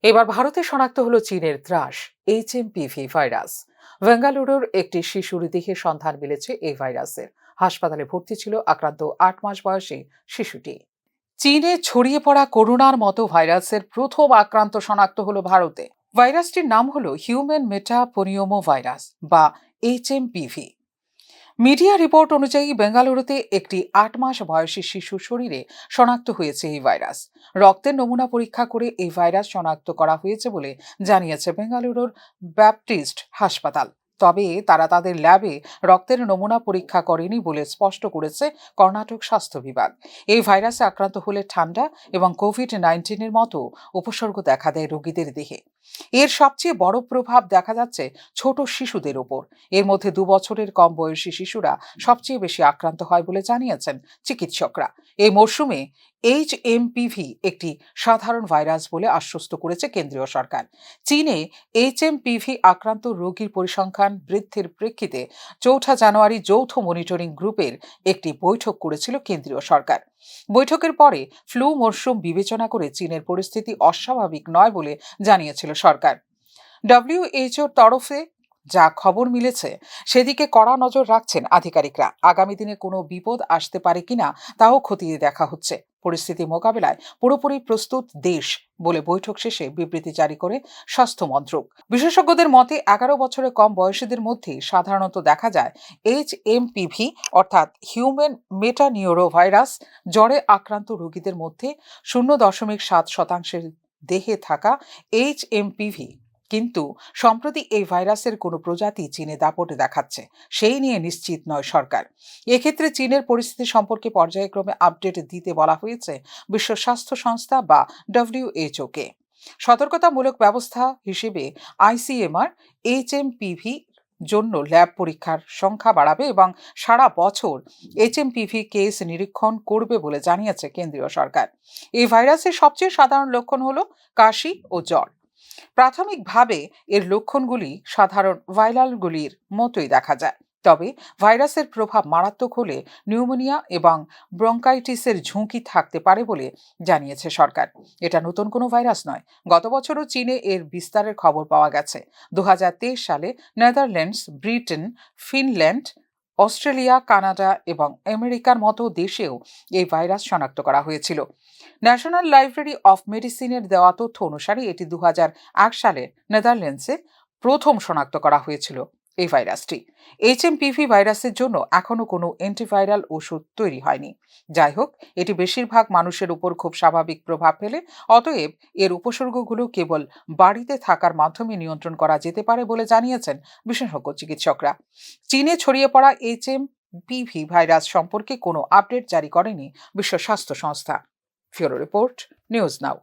এবার ভারতে শনাক্ত হলো চীনের ত্রাস HMPV ভাইরাস। বেঙ্গালুরুর একটি শিশুর দেহে সন্ধান মিলেছে এই ভাইরাসের। হাসপাতালে ভর্তি ছিল আক্রান্ত 8 মাস বয়সী শিশুটি। চীনে ছড়িয়ে পড়া করোনার মতো ভাইরাসের প্রথম আক্রান্ত শনাক্ত হলো ভারতে। ভাইরাসটির নাম হলো হিউম্যান মেটাপনিওমো ভাইরাস বা HMPV। মিডিয়া রিপোর্ট অনুযায়ী বেঙ্গালুরুতে একটি 8 মাস বয়সী শিশুর শরীরে শনাক্ত হয়েছে এই ভাইরাস। রক্তের নমুনা পরীক্ষা করে এই ভাইরাস শনাক্ত করা হয়েছে বলে জানিয়েছে বেঙ্গালুরুর ব্যাপটিস্ট হাসপাতাল। তবে তারা তাদের ল্যাবে রক্তের নমুনা পরীক্ষা করেনি বলে স্পষ্ট করেছে কর্ণাটক স্বাস্থ্য বিভাগ। এই ভাইরাসে আক্রান্ত হলে ঠান্ডা এবং কোভিড-19 মতো উপসর্গ দেখা দেয় রোগীদের দেহে। এর সবচেয়ে বড় প্রভাব দেখা যাচ্ছে ছোট শিশুদের ওপর। এর মধ্যে 2 বছরের কম বয়সী শিশুরা সবচেয়ে বেশি আক্রান্ত হয় বলে জানিয়েছেন চিকিৎসকরা। এই মরশুমে HMPV একটি সাধারণ ভাইরাস বলে আশ্বস্ত করেছে কেন্দ্রীয় সরকার। চীনে HMPV আক্রান্ত রোগীর পরিসংখ্যান বৃদ্ধির প্রেক্ষিতে 4 জানুয়ারি যৌথ মনিটরিং গ্রুপের একটি বৈঠক করেছিল কেন্দ্রীয় সরকার। বৈঠকের পরে ফ্লু মরশুম বিবেচনা করে চীনের পরিস্থিতি অস্বাভাবিক নয় বলে জানিয়েছিল সরকার। WHO তরফে যা খবর মিলেছে সেদিকে কড়া নজর রাখছেন আধিকারিকরা। আগামী দিনে কোনো বিপদ আসতে পারে কিনা তাও খতিয়ে দেখা হচ্ছে। পরিস্থিতি মোকাবেলায় পুরোপুরি প্রস্তুত দেশ বলে বৈঠক শেষে বিবৃতি জারি করে স্বাস্থ্য মন্ত্রক। বিশেষজ্ঞদের মতে 11 বছরের কম বয়সীদের মধ্যে সাধারণত দেখা যায় HMPV অর্থাৎ হিউম্যান মেটানিউরো ভাইরাস। জ্বরে আক্রান্ত রোগীদের মধ্যে 0.7% দেহে থাকা HMPV। কিন্তু সম্প্রতি এই ভাইরাসের কোনো প্রজাতি চীনে দাপট দেখাচ্ছে সেই নিয়ে নিশ্চিত নয় সরকার। এক্ষেত্রে চীনের পরিস্থিতি সম্পর্কে পর্যায়ক্রমে আপডেট দিতে বলা হয়েছে বিশ্ব স্বাস্থ্য সংস্থা বা WHO কে। সতর্কতামূলক ব্যবস্থা হিসেবে ICMR HMPV জন্য ল্যাব পরীক্ষার সংখ্যা বাড়াবে এবং সারা বছর HMPV কেস নিরীক্ষণ করবে বলে জানিয়েছে কেন্দ্রীয় সরকার। এই ভাইরাসের সবচেয়ে সাধারণ লক্ষণ হলো কাশি ও জ্বর। প্রাথমিকভাবে এর লক্ষণগুলি সাধারণ ভাইরালগুলির মতোই দেখা যায়। তবে ভাইরাসের প্রভাব মারাত্মক হলে নিউমোনিয়া এবং ব্রঙ্কাইটিসের ঝুঁকি থাকতে পারে বলে জানিয়েছে সরকার। এটা নতুন কোনো ভাইরাস নয়। গত বছরও চীনে এর বিস্তারের খবর পাওয়া গেছে। 2023 সালে Netherlands, Britain, Finland, Australia, Canada এবং আমেরিকার মতো দেশেও এই ভাইরাস শনাক্ত করা হয়েছিল। ন্যাশনাল লাইব্রেরি অফ মেডিসিনের দেওয়া তথ্য অনুসারে এটি 2001 সালে নেদারল্যান্ডসে প্রথম শনাক্ত করা হয়েছিল। এই ভাইরাসটি HMPV ভাইরাসের জন্য এখনো কোনো অ্যান্টিভাইরাল ওষুধ তৈরি হয়নি। যাই হোক, এটি বেশিরভাগ মানুষের উপর খুব স্বাভাবিক প্রভাব ফেলে। অতএব এর উপসর্গগুলো কেবল বাড়িতে থাকার মাধ্যমে নিয়ন্ত্রণ করা যেতে পারে বলে জানিয়েছেন বিশেষজ্ঞ চিকিৎসকরা। চীনে ছড়িয়ে পড়া HMPV ভাইরাস সম্পর্কে কোনো আপডেট জারি করেনি বিশ্ব স্বাস্থ্য সংস্থা। ফিউরো রিপোর্ট, নিউজ নাও।